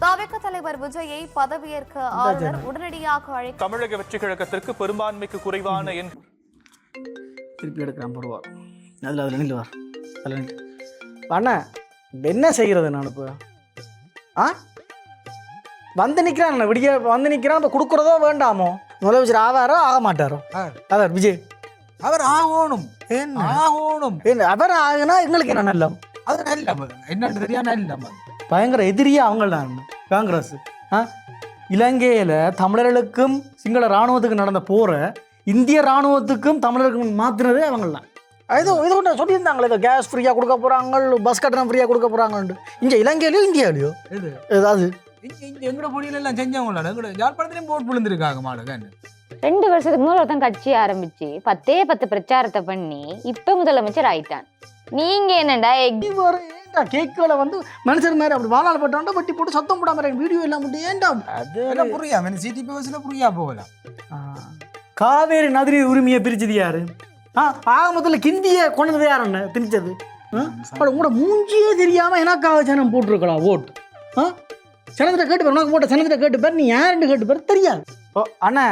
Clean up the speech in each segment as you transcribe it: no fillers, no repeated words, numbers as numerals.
தவிக தலைவர் விஜயை பதவியேற்க ஆளுநர் உடனடியாக அழைக்க தமிழக வெற்றி கழகத்திற்கு பெரும்பான்மைக்கு குறைவான திருப்பி எடுக்கிறான் போடுவார் அதில் நில்லுவார் அதில் அண்ணா என்ன செய்கிறது நான் இப்போ வந்து நிற்கிறான் விடிய வந்து நிற்கிறான் இப்போ கொடுக்குறதோ வேண்டாமோ முதலமைச்சர் ஆவாரோ ஆக மாட்டாரோ அவர் விஜய் அவர் ஆகணும் ஆகணும் அவர் ஆகுனா எங்களுக்கு என்ன நல்லம் அது நல்ல என்னன்னு தெரியா நல்ல பயங்கர எதிரியா அவங்க தான் காங்கிரஸ் இலங்கையில் தமிழர்களுக்கும் சிங்கள இராணுவத்துக்கும் நடந்த போரை இந்திய இராணுவத்துக்கும் தமிழருக்கும் மாற்றினதே அவங்களாம் இது ஒன்று சொல்லியிருந்தாங்களே ஏதோ கேஸ் ஃப்ரீயாக கொடுக்க போகிறாங்க பஸ் கட்டணம் ஃப்ரீயாக கொடுக்க போகிறாங்கன்ட்டு இங்கே இலங்கையிலையோ இந்தியாவிலையோ இது ஏதாவது எங்கட பொடியில எல்லாம் செஞ்சவங்களா எங்கட யாழ்ப்பாணத்திலையும் போட் விழுந்திருக்காங்க மாடுகன்னு 2 வருஷத்துக்கு முதல்ல ஒருத்தன் கட்சி ஆரம்பிச்சு 10 பிரச்சாரத்தை பண்ணி இப்ப முதலமைச்சர் ஆயிட்டான். நீங்க என்னடா கேக்குகளை வந்து மனுஷன் மாதிரி அப்படி வாழால் பட்டாண்டா வட்டி போட்டு சத்தம் போடாம வீடியோ எல்லாம் மட்டும் ஏன்டா அது புரியா சிடிபி பஸ்ல புரியா போகலாம். காவேரி நதிரி உரிமையை பிரிச்சது யாரு? ஆக முதல்ல கிந்தியை கொண்டது யாருன்னு திணிச்சது உங்களோட மூஞ்சியே தெரியாம எனக்காக ஜனம் போட்டிருக்கலாம் ஓட்டு. சனத்திட்ட கேட்டு பேர் உனக்கு போட்ட சனத்திட்ட கேட்டு பேர் நீ யாருன்னு கேட்டு பேர் தெரியாது. ஓ அண்ணா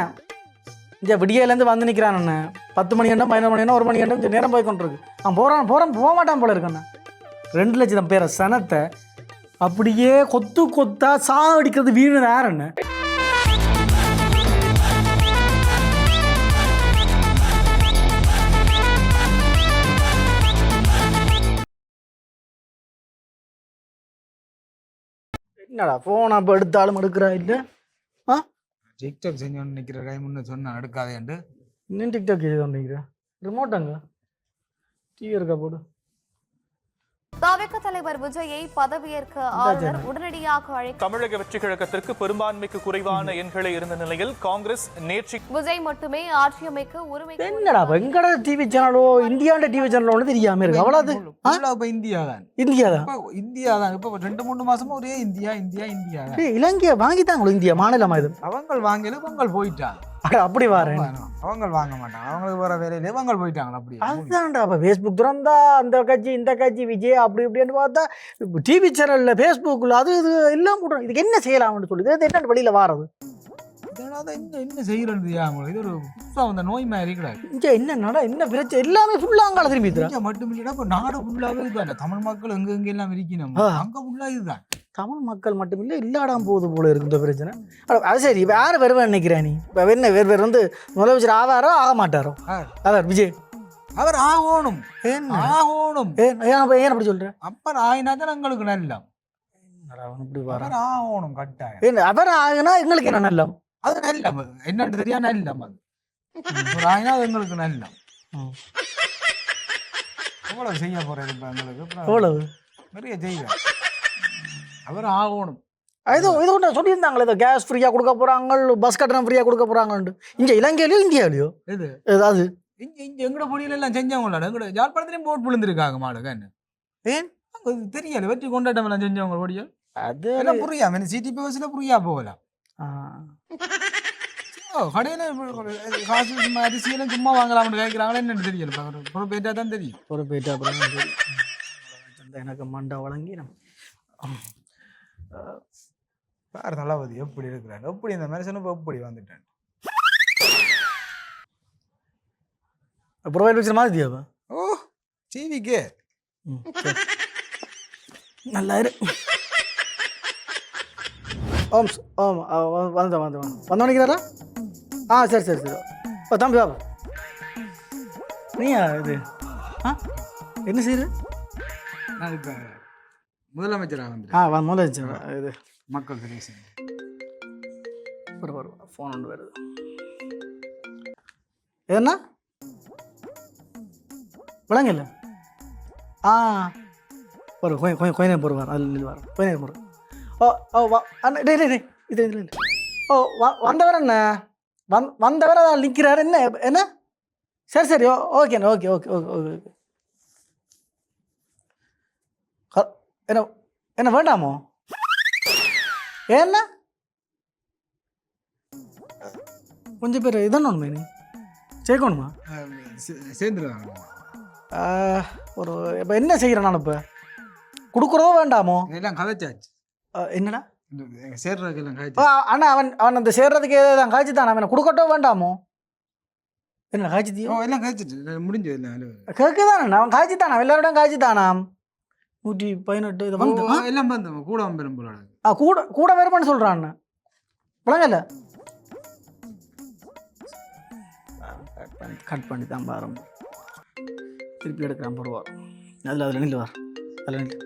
இங்கே விடியிலேருந்து வந்து நிற்கிறான் அண்ணன் 10 மணி கண்டம் 11 மணி கண்டம் 1 மணி கண்டம் நேரம் போய் கொண்டிருக்கு. நான் போக மாட்டான் போல இருக்கண்ணா. 2 லட்சம் பேரை சனத்தை அப்படியே கொத்தா சாவடிக்கிறது வீணு யாருன்னு என்னடா ஃபோன் அப்போ எடுத்தாலும் எடுக்கிறா இல்லை டிக்டாக் செஞ்சோன்னு நிற்கிற டைம்னு சொன்ன எடுக்காதேன்ட்டு இன்னும் டிக்டாக் செய்து நிற்கிறேன் ரிமோட்டாங்க டிவி இருக்கா போடு. தவிக தலைவர் விஜயை பதவியேற்க ஆளுநர் உடனடியாக அழைக்க தமிழக வெற்றி கழகத்திற்கு பெரும்பான்மைக்கு குறைவான எண்களே இருந்த நிலையில் காங்கிரஸ் நேற்று விஜய் மட்டுமே ஆட்சியமைக்க உரிமை என்னடா வெங்கட டிவி சேனலோ இந்தியாண்ட டிவி சேனலோ தெரியாம இருக்கு அவ்வளவு இப்ப இந்தியா தான் இப்ப 2-3 மாசமா ஒரே இந்தியா இலங்கையை வாங்கிட்டாங்களோ இந்தியா மாநிலமா இது அவங்க வாங்கல பொங்கல் போயிட்டாங்க அப்படி வாரேன் அவங்க வாங்க மாட்டாங்க அவங்களுக்கு வர வேலையில அவங்க போயிட்டாங்க. அப்படி அதுதான்டா அப்ப ஃபேஸ்புக் திறந்தா அந்த கட்சி இந்த கட்சி விஜய் அப்படி இப்படின்னு பார்த்தா டிவி சேனல்ல ஃபேஸ்புக்ல அது இது எல்லாம் போடுறோம். இதுக்கு என்ன செய்யலாம்னு சொல்லி என்ன வெளியில வாரது என்ன செய்யறது இது ஒரு புதுசா நோய் மாதிரி கிடையாது. இங்க என்ன பிரச்சனை எல்லாமே ஃபுல்லா அங்கால திரும்பி மட்டும் இல்லைன்னா இப்ப நாடு ஃபுல்லாவே இதுதான். தமிழ் மக்கள் எங்க எல்லாம் இருக்கணும் அங்க ஃபுல்லா இதுதான். தமிழ் மக்கள் மட்டும் இல்லை இல்லாடாம போகுது போல இருக்கு இந்த பிரச்சனை. அது சரி வேற வருவேன் நினைக்கிறேன் நீ இப்போ என்ன வேறு வந்து முதலமைச்சர் ஆவாரோ ஆக மாட்டாரோ அவர் விஜய் அவர் ஆகணும் ஆகணும் ஏன் அப்படி சொல்றேன்? அப்ப ஆயினாதான் எங்களுக்கு நல்லம் இப்படி வர ஆகணும் கட்டாயம் அவர் ஆகுனா எங்களுக்கு என்ன நல்லம் அது நல்லம் என்னன்னு தெரியா நல்லம் அது ஆயினா எங்களுக்கு நல்லம். எவ்வளவு செய்ய போறது இப்ப எங்களுக்கு எவ்வளவு நிறைய செய்வேன். அவர் ஆகணும் இது ஒன்று சொல்லியிருந்தாங்களே ஏதோ கேஸ் ஃப்ரீயாக கொடுக்க போகிறாங்க பஸ் கட்டணம் ஃப்ரீயாக கொடுக்க போகிறாங்கன்ட்டு இங்கே இலங்கையிலையோ இந்தியாவிலையோ இது ஏதாவது இங்க எங்கட பொடியில எல்லாம் செஞ்சவங்களா எங்கட யாழ்ப்பாணத்திலையும் போட் விழுந்திருக்காங்க மாடுகன்னு ஏன் தெரியல வெற்றி கொண்டாட்டம் எல்லாம் செஞ்சவங்க பொடியா அது எல்லாம் புரியா சிடிபி பஸ்ல புரியா போகலாம். கடையில காசு அரிசியெல்லாம் சும்மா வாங்கலாம்னு கேட்கிறாங்களா என்னன்னு தெரியல பொறுப்பேற்றா தான் தெரியும். பொறுப்பேற்றா அப்புறம் எனக்கு மண்டா வழங்கி பாரு தளபதி எப்படி இருக்கிறாங்க எப்படி இந்த மனுஷனு எப்படி வந்துட்டேன் ப்ரொவைட் வச்சு மாதிரி தியாவா ஓ டிவிக்கே நல்லா இரு. ஓம் ஓம் வந்தோன்னிக்கிறாரா? சரி ஓ தம்பி பாபா நீயா இது என்ன செய்யுது? நான் இப்போ முதலமைச்சராக வந்து முதலமைச்சர் இது மக்கள் தெரியும் ஃபோன் ஒன்று வருது எதுனா விளங்கல வரும் கொஞ்ச நேரம் போடுவார் அதில் நில் வரும் கொஞ்ச நேரம் போடுறேன். இது வந்தவர் என்ன வந்தவர் அதில் நிற்கிறார் என்ன சரி ஓகேண்ணா ஓகே என்ன வேண்டாமோ ஏன்னா கொஞ்சம் பேர் இதான ஒன்று நீ சேர்க்கணுமா சேர்ந்துருவாங்க ஒரு இப்போ என்ன செய்கிறேன் நான் இப்போ கொடுக்குறதோ வேண்டாமோ எல்லாம் கதைச்சாச்சு என்னடா சேர்றதுக்கெல்லாம் ஆ, காய்ச்சி அண்ணா அவன் அந்த சேர்றதுக்கு தான் காய்ச்சி தான் அவனை கொடுக்கட்டோ வேண்டாமோ என்ன காய்ச்சித்தியோ எல்லாம் காய்ச்சிட்டு முடிஞ்சது இல்லை கேட்குதானே அவன் காய்ச்சி தானா எல்லாரோடையும் காய்ச்சி தானாம் 118 இதை வந்து எல்லாம் வந்து கூட பெரும்போல கூட கூட வருமானு சொல்கிறான் விளங்கல கட் பண்ணி தான் பாரு திருப்பி எடுக்கிறான் போடுவார் அதில் நில்லுவார் அதில் நில்லு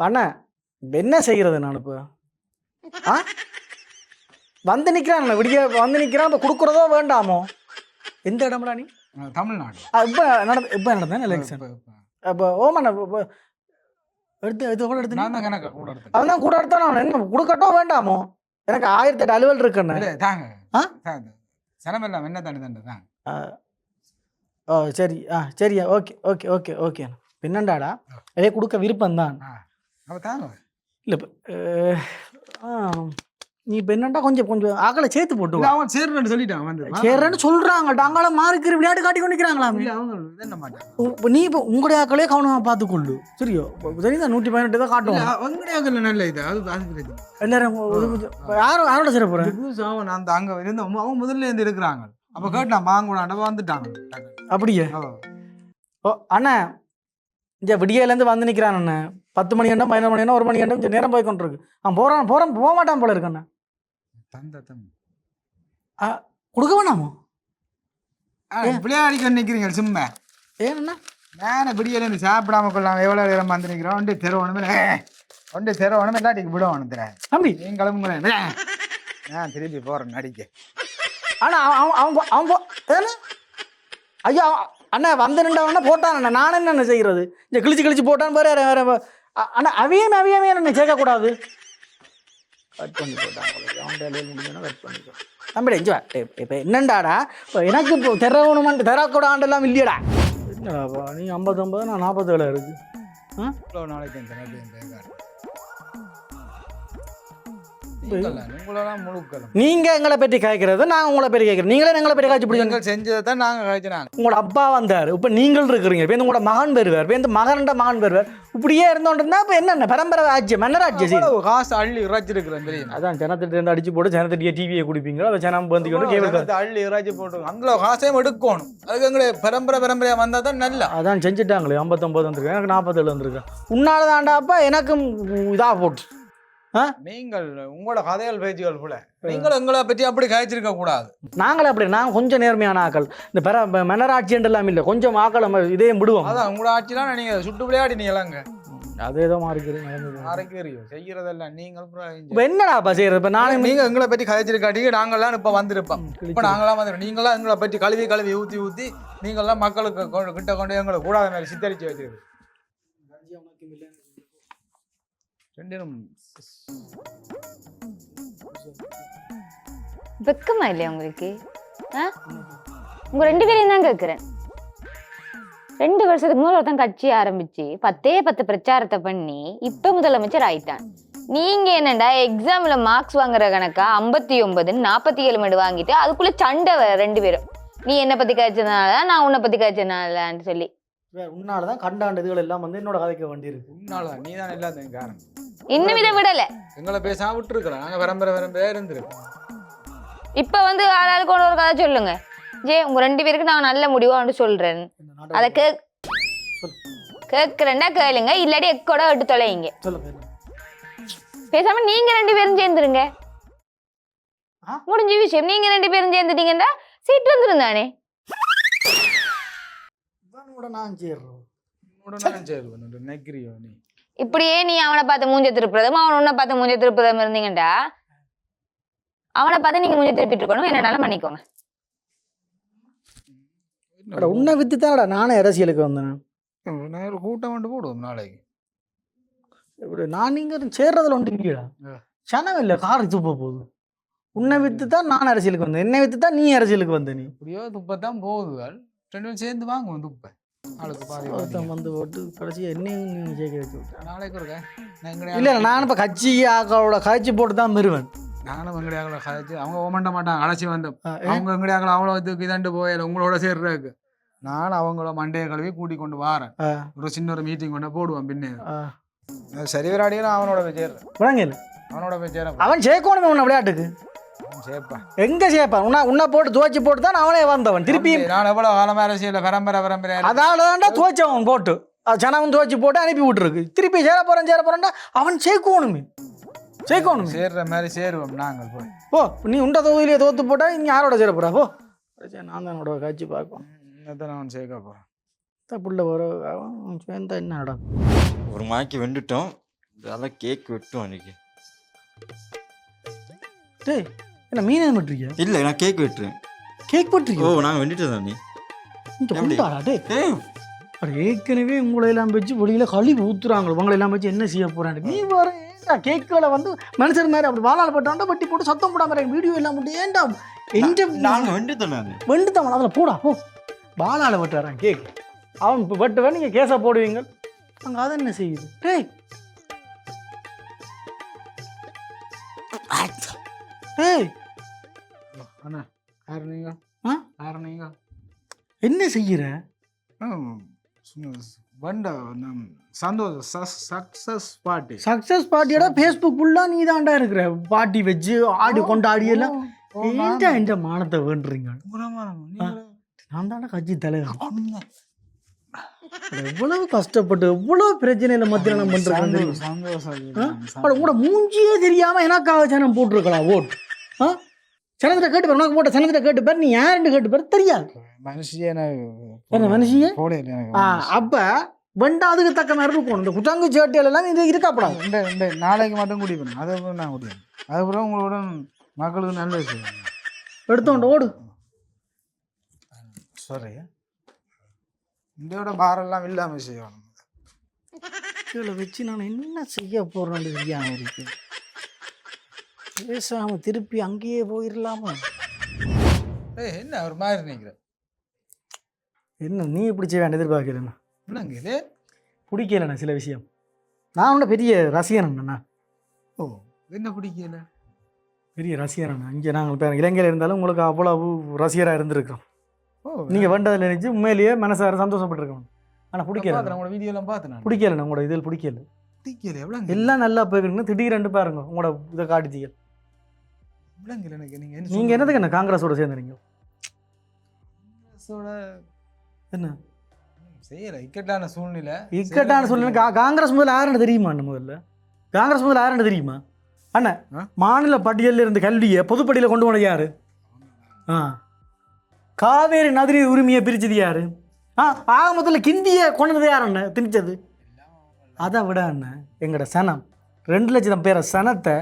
அண்ணா என்ன செய்கிறது நான் இப்போ ஆ வந்து நிற்கிறான் விடிய வந்து நிற்கிறான் இப்போ கொடுக்குறதோ வேண்டாமோ எந்த இடம்டா நீ தமிழ்நாடு இப்போ நடந்தேன் எலெக்ஷன் அப்போ ஓமாண்ணா இப்போ எடுத்து கூட எடுத்து நான் தான் கணக்கு கூட எடுத்தேன் அவன் கூட எடுத்தான் அவன் என்ன கொடுக்கட்டோ வேண்டாமோ எனக்கு 1008 அலுவல் இருக்குன்னு தாங்க ஆ சனமெல்லாம் என்ன தானே தானே தாங்க ஓ சரி சரியா ஓகே ஓகே ஓகே ஓகே பின்னண்டாடா அதே கொடுக்க விருப்பம் தான் அவ தாங்க இல்லை நீ இப்போ என்னண்டா கொஞ்சம் ஆக்களை சேர்த்து போட்டு அவன் சேர்றேன்னு சொல்லிட்டான் வந்து சேர்றேன்னு சொல்கிறாங்க அங்கால மாறிக்கிற விளையாட்டு காட்டி கொண்டு நிற்கிறாங்களாம் அவங்க என்ன மாட்டாங்க இப்போ நீ இப்போ உங்களுடைய ஆக்களே கவனமாக பார்த்துக்கொள்ளு சரியோ சரிதான் 118 தான் காட்டுவோம் அவங்களுடைய நல்ல இது அது எல்லாரும் யாரோட சேர போகிறேன் புதுசாக அவன் அந்த அங்கே இருந்து அவங்க முதல்ல இருந்து இருக்கிறாங்க அப்போ கேட்டான் வாங்கூடாண்ட வந்துட்டாங்க அப்படியே ஓ அண்ணா இங்கே விடியலேருந்து வந்து நிற்கிறான் அண்ணன் 10 மணி என்ன 11 மணி என்ன 1 மணி என்ன நேரம் போய் கொண்டிருக்கு அவன் போக மாட்டான் போல இருக்கண்ணா கொடுக்க வேணாமோ விளையாடிக்க நிற்கிறீங்க சும்மா ஏன்னா நானே விடியலேருந்து சாப்பிடாம கொள்ளாம எவ்வளோ நேரம் வந்து நிற்கிறோம் ஒன்று தெருவணுமே இல்லாட்டிக்கு விடுவோம் தரேன் தம்பி நீங்கள் கிளம்புங்களேன் நான் திருப்பி போகிறேன் நடிக்க அண்ணா அவங்க ஏன்னா ஐயா அண்ணா வந்து நின்றவனா போட்டான் அண்ணா நான் என்ன செய்கிறது இந்த கிழிச்சு போட்டான் வேற அண்ணா அவியமே என்ன சேர்க்கக்கூடாது கட் பண்ணி போட்டான் கட் பண்ணிக்கோ தம்பிடா இஞ்சுவா இப்போ என்னண்டாடா இப்போ எனக்கு இப்போ தெரவணுமான்ட்டு தெரக்கூடாண்டெல்லாம் இல்லையடா என்னடாப்பா நீ 59 நான் 47 இருக்கு நாளைக்கு நீங்க எங்களை பற்றி காய்க்கிறது நான் உங்களை பற்றி கேட்கிறேன் நீங்களே எங்களை பற்றி காய்ச்சி பிடிங்க செஞ்சதை தான் நாங்கள் காய்ச்சினாங்க உங்களோட அப்பா வந்தார் இப்போ நீங்கள் இருக்கிறீங்க இப்போ உங்களோட மகன் பெறுவார் இப்போ மகன்ட மகன் பெறுவார் இப்படியே இருந்தோன்னா இப்போ என்னென்ன பரம்பரை ஆட்சியம் மன்னராட்சியம் காசு அள்ளி இறைச்சிருக்கிறேன் தெரியும் அதான் ஜனத்திட்ட இருந்து அடிச்சு போட்டு ஜனத்திட்டிய டிவியை குடிப்பீங்களோ அதை ஜனம் வந்துக்கணும் கேபிள் அள்ளி இறைச்சி போட்டு அங்கே காசையும் எடுக்கணும் அதுக்கு எங்களை பரம்பரையாக வந்தால் தான் நல்லா அதான் செஞ்சுட்டாங்களே 59 வந்திருக்கேன் எனக்கு 47 வந்திருக்கேன் உன்னால தாண்டாப்பா எனக்கும் இதாக போட்டு நீங்கள் உங்களோட கதைகள் பேச்சுகள் போல நீங்கள் எங்களை பற்றி அப்படி காய்ச்சிருக்க கூடாது நாங்களே அப்படி நாங்கள் கொஞ்சம் நேர்மையான ஆக்கள் இந்த மன்னராட்சி எல்லாம் இல்லை கொஞ்சம் ஆக்கள் நம்ம இதே விடுவோம் அதான் உங்களோட ஆட்சிலாம் நீங்கள் சுட்டு விளையாடினீங்களாங்க அதே தான் மாறிக்கிறீங்க செய்யறதெல்லாம் நீங்கள் இப்போ என்னடாப்பா செய்யறது இப்போ நானும் நீங்கள் எங்களை பற்றி காய்ச்சிருக்காட்டிங்க நாங்கள்லாம் இப்போ வந்திருப்போம் இப்போ நாங்களாம் வந்துடும் நீங்களாம் எங்களை பற்றி கழுவி ஊற்றி நீங்கள்லாம் மக்களுக்கு கிட்ட கொண்டு எங்களை கூடாத மாதிரி சித்தரிச்சு வச்சுருது வெக்கமா இல்லையா உங்களுக்கு உங்க 2 பேரையும் தான் கேட்கிறேன் 2 வருஷத்துக்கு முதல்ல ஒருத்தன் கட்சி ஆரம்பிச்சு 10 பிரச்சாரத்தை பண்ணி இப்ப முதலமைச்சர் ஆயிட்டான். நீங்க என்னண்டா எக்ஸாம்ல மார்க்ஸ் வாங்குற கணக்கா 59 47 மணி வாங்கிட்டு அதுக்குள்ள சண்டை 2 பேரும் நீ என்ன பத்தி காய்ச்சதுனால நான் உன்னை பத்தி காய்ச்சதுனாலன்னு சொல்லி உன்னாலதான் கண்டாண்ட இதுகள் எல்லாம் வந்து என்னோட கதைக்க வேண்டி இருக்கு உன்னாலதான் நீ தான் எல்லாத்தையும் காரணம் இன்னும் இதை விடல எங்களை பேசாம விட்டுருக்கிறோம் நாங்க பரம்பரை இருந்திருக்கோம் இப்ப வந்து ஆளாளுக்கு ஒரு கதை சொல்லுங்க உங்க 2 பேருக்கு நான் நல்ல முடிவான்னு சொல்றேன் அதை கேட்கிறேன்னா கேளுங்க இல்லாட்டி எக்கோட விட்டு தொலைங்க பேசாம நீங்க 2 பேரும் சேர்ந்துருங்க முடிஞ்ச விஷயம் நீங்க 2 பேரும் சேர்ந்துட்டீங்கன்னா சீட் வந்துருந்தானே இப்படியே நீ அவனை பார்த்து மூஞ்ச திருப்புறதும் அவன் உன்னை பார்த்து மூஞ்ச திருப்புறதும் இருந்தீங்கடா அவனை பார்த்து நீங்க மூஞ்ச திருப்பிட்டு இருக்கணும் என்னடாலும் பண்ணிக்கோங்க உன்னை வித்து தானடா நானே அரசியலுக்கு வந்தேன் ஒரு கூட்டம் வந்து போடுவோம் நாளைக்கு நான் நீங்க சேர்றதுல ஒன்று இல்லையா சனம் இல்லை கார் துப்ப போகுது உன்னை வித்து தான் நான் அரசியலுக்கு வந்தேன் என்னை வித்து தான் நீ அரசியலுக்கு வந்த நீ இப்படியோ துப்பத்தான் போகுதுகள் 2 பேரும் சேர்ந்து வாங்குவோம் துப்பை ஆளுக்கு பாதி வந்து போட்டு கடைசி என்னையும் ஜெயிக்க வச்சு நாளைக்கு இருக்கேன் இல்லை நான் இப்போ கட்சி ஆக்களோட காய்ச்சி போட்டு தான் வருவேன் நானும் எங்கடையாக்களை கதைச்சு அவங்க ஓமண்ட மாட்டாங்க அழைச்சி வந்து அவங்க எங்கடையாக்களை அவ்வளோ இதுக்கு இதாண்டு போயில உங்களோட சேர்றதுக்கு நான் அவங்கள மண்டைய கழுவி கூட்டி கொண்டு வாரேன் ஒரு சின்ன ஒரு மீட்டிங் கொண்டு போடுவேன் பின்னே சரி விராடியும் அவனோட சேர்றேன் வாங்க அவனோட போய் சேர அவன் சேர்க்கணுமே உன்னை விளையாட்டுக்கு. சேப்பா எங்க சேர்ப்பான்? உன்னை போட்டு துவைச்சு போட்டு தான் அவனே வந்தவன் திருப்பி. நான் எவ்வளவு காலமா அரசியல பரம்பரை அதால தான்டா துவைச்சவன் போட்டு சனவன் துவைச்சு போட்டு அனுப்பி விட்டுருக்கு. திருப்பி சேர போறேன்டா அவன் சேர்க்கணுமே. சேர்ற மாதிரி சேருவோம் நாங்கள் போய். போ நீ உண்ட தொகுதியிலே தோத்து போட்டா நீ யாரோட சேர போறா? போ நான் தான் காட்சி பார்ப்போம். அவன் சேர்க்க போறான். புள்ள வர சேர்ந்தா என்ன நடக்கும்? ஒரு மாய்க்கு வெண்டுட்டோம். அதெல்லாம் கேக் வெட்டும் அன்றைக்கி. டேய் என்ன மீன் பண்றீங்க? இல்லை நான் கேக் வெட்டுறேன். கேக் பண்றீங்க? ஓ நாங்கள் வெண்டிட்டு தான் நீ ஏற்கனவே உங்களை எல்லாம் வச்சு வெளியில கழிவு ஊத்துறாங்க. உங்களை எல்லாம் வச்சு என்ன செய்ய போறாங்க? நீ வர கேக்குகளை வந்து மனுஷன் மாதிரி அப்படி வாழால் பட்டாண்டா வட்டி போட்டு சத்தம் போடாம வீடியோ எல்லாம் மட்டும் ஏன்டா நாங்கள் வெண்டுட்டோம். நான் வெண்டுதான் அதில் போடா போ. வாழால் வெட்டுறான் கேக். அவன் இப்போ வெட்டுவேன் நீங்கள் கேஸை போடுவீங்க. அங்கே அதை என்ன செய்யுது? டேய் டேய் அண்ணா யார் நீங்க? யார் நீங்க? என்ன செய்கிற? சக்சஸ் பார்ட்டியோட ஃபேஸ்புக் ஃபுல்லாக நீ தாண்டா இருக்கிற. பார்ட்டி வச்சு ஆடி கொண்டாடி எல்லாம் ஏன்டா இந்த மானத்தை வேண்டுறீங்க? நான் தாண்டா கட்சி தலைவர். எவ்வளவு கஷ்டப்பட்டு எவ்வளவு பிரச்சனையில மத்தியில நம்ம பண்றோம். கூட மூஞ்சியே தெரியாம எனக்காக சனம் போட்டிருக்கலாம் ஓட்டு. சனத்திட்ட கேட்டு பேர் உனக்கு போட்ட சனத்திட்ட கேட்டு பேர் நீ யாருன்னு கேட்டு பேர் தெரியாது. மனுஷிய அப்ப வெண்டாதுக்கு தக்க மாதிரி இருக்கும். இந்த குட்டாங்கு சேட்டியல் எல்லாம் இது இருக்கப்படாது. நாளைக்கு மட்டும் குடிப்பேன். அதுக்கப்புறம் நான் குடிப்பேன். அதுக்கப்புறம் உங்களோட மக்களுக்கு நல்ல விஷயம் எடுத்தோண்டு ஓடு. சாரி இந்தோட பாரெல்லாம் இல்லாம செய்யணும். கீழே வச்சு நான் என்ன செய்ய போறேன்னு தெரியாம இருக்கு. பேசாம திருப்பி அங்கேயே போயிடலாமா? என்ன ஒரு மாதிரி நினைக்கிற? என்ன நீ இப்படி செய்ய வேண்டிய எதிர்பார்க்கலண்ணா? என்னங்க இது பிடிக்கலண்ணா சில விஷயம். நான் உன்ன பெரிய ரசிகனண்ணா. ஓ என்ன பிடிக்கல? பெரிய ரசிகரண்ணா. இங்கே நாங்கள் இப்போ இலங்கையில் இருந்தாலும் உங்களுக்கு அவ்வளவு ரசிகராக இருந்திருக்கோம். நீங்கள் வேண்டதில் நினைச்சு உண்மையிலேயே மனசார சந்தோஷப்பட்டிருக்கோம். ஆனால் பிடிக்கல. உங்களோட வீடியோலாம் பார்த்தேன். பிடிக்கலண்ணா உங்களோட இதில் பிடிக்கல. எவ்வளோ எல்லாம் நல்லா போயிருக்குன்னு திடீரெண்டு பாருங்க உங்களோட இதை காட்டுத்தீங்க. எனக்கு நீங்கள் என்னதுக்கு என்ன காங்கிரஸோட சேர்ந்துறீங்க? என்ன செய்யல இக்கட்டான சூழ்நிலை. இக்கட்டான சூழ்நிலை. காங்கிரஸ் முதல்ல யாருன்னு தெரியுமா? முதல்ல காங்கிரஸ் முதல்ல யாருன்னு தெரியுமா? அண்ணா மாநில பட்டியலில் இருந்து கல்வியை பொதுப்பட்டியலில் கொண்டு போனது யாரு? காவேரி நதிரி உரிமையை பிரிச்சது யாரு? ஆக முதல்ல கிந்தியை கொண்டது யார் அண்ணன் திணிச்சது? அதை விட அண்ணன் எங்களோட சனம் 2 லட்சம் பேரை சனத்தை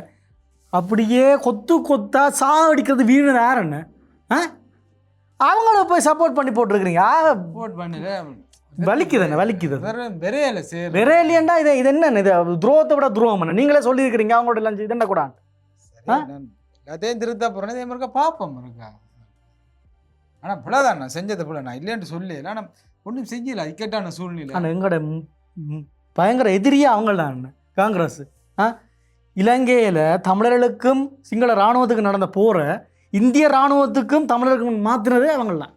அப்படியே கொத்து கொத்தா சாவடிக்கிறது வீணது யார் அண்ணன்? அவங்கள போய் சப்போர்ட் பண்ணி போட்டுருக்குறீங்க. வலிக்குதுண்ணே வலிக்குது. விரையிலேண்டா இது என்ன இது? துரோகத்தை விட துரோகம் பண்ண நீங்களே சொல்லியிருக்கிறீங்க. அவங்களோட எல்லாம் இதென்ன கூட எல்லாத்தையும் திருத்த போறேன். இதே மாதிரி பார்ப்போம் இருக்கா. ஆனால் பிள்ளைதான் நான் செஞ்சது பிள்ளை. நான் இல்லைன்ட்டு சொல்லி ஆனால் ஒன்றும் செய்யலை. இக்கட்டான சூழ்நிலை. ஆனால் எங்களோட பயங்கர எதிரியே அவங்கள்தான் காங்கிரஸ். இலங்கையில் தமிழர்களுக்கும் சிங்கள இராணுவத்துக்கு நடந்த போற இந்திய இராணுவத்துக்கும் தமிழர்களுக்கும் மாற்றினதே அவங்கள்தான்.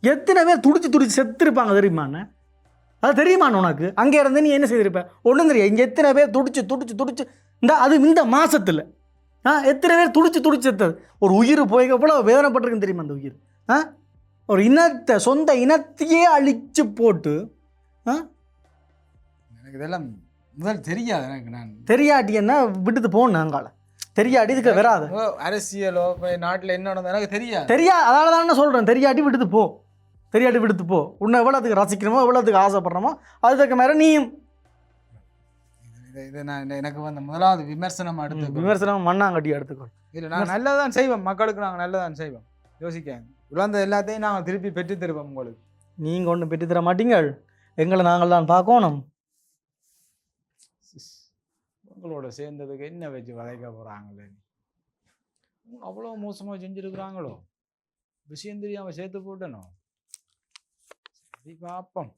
எத்தனை பேர் துடிச்சு செத்துருப்பாங்க தெரியுமாண்ணே? அது தெரியுமாண்ண உனக்கு? அங்கே இருந்து நீ என்ன செய்திருப்ப? ஒன்றும் தெரியாது. இங்கே எத்தனை பேர் துடிச்சு அது இந்த மாசத்துல எத்தனை பேர் துடிச்சு செத்தது. ஒரு உயிர் போய் எவ்வளோ வேதனைப்பட்டிருக்குன்னு தெரியுமா? அந்த உயிர் ஒரு இனத்தை சொந்த இனத்தையே அழிச்சு போட்டு. எனக்கு இதெல்லாம் முதல் தெரியாது. எனக்கு நான் தெரியாட்டி என்ன விட்டுட்டு போகணும். நாங்கால தெரியாட்டி இதுக்கு வராது. அரசியலோ நாட்டில் என்ன நடந்தது எனக்கு தெரியாது. அதனால தான் சொல்கிறேன். தெரியாட்டி விடுத்து போ. உன்னை எவ்வளோத்துக்கு ரசிக்கணுமோ எவ்வளோத்துக்கு ஆசைப்படுறோமோ அதுக்கு மேலே நீயும். இது நான் எனக்கு வந்து முதலாவது விமர்சனம் விமர்சனம் மண்ணாங்கட்டி எடுத்துக்கோ. இல்லை நான் நல்லதான் செய்வோம். மக்களுக்கு நாங்கள் நல்லதான் செய்வோம். யோசிக்காங்க. இழந்த எல்லாத்தையும் நாங்கள் திருப்பி பெற்று தருவோம். உங்களுக்கு நீங்கள் ஒன்றும் பெற்று தர மாட்டீங்கள். எங்களை நாங்கள் தான் பார்க்கணும். உங்களோட சேர்ந்ததுக்கு என்ன வச்சு வதைக்க போகிறாங்களே? அவ்வளோ மோசமாக செஞ்சுருக்குறாங்களோ? விஷயம் தெரியாமல் சேர்த்து போட்டணும். சரி பார்ப்போம்.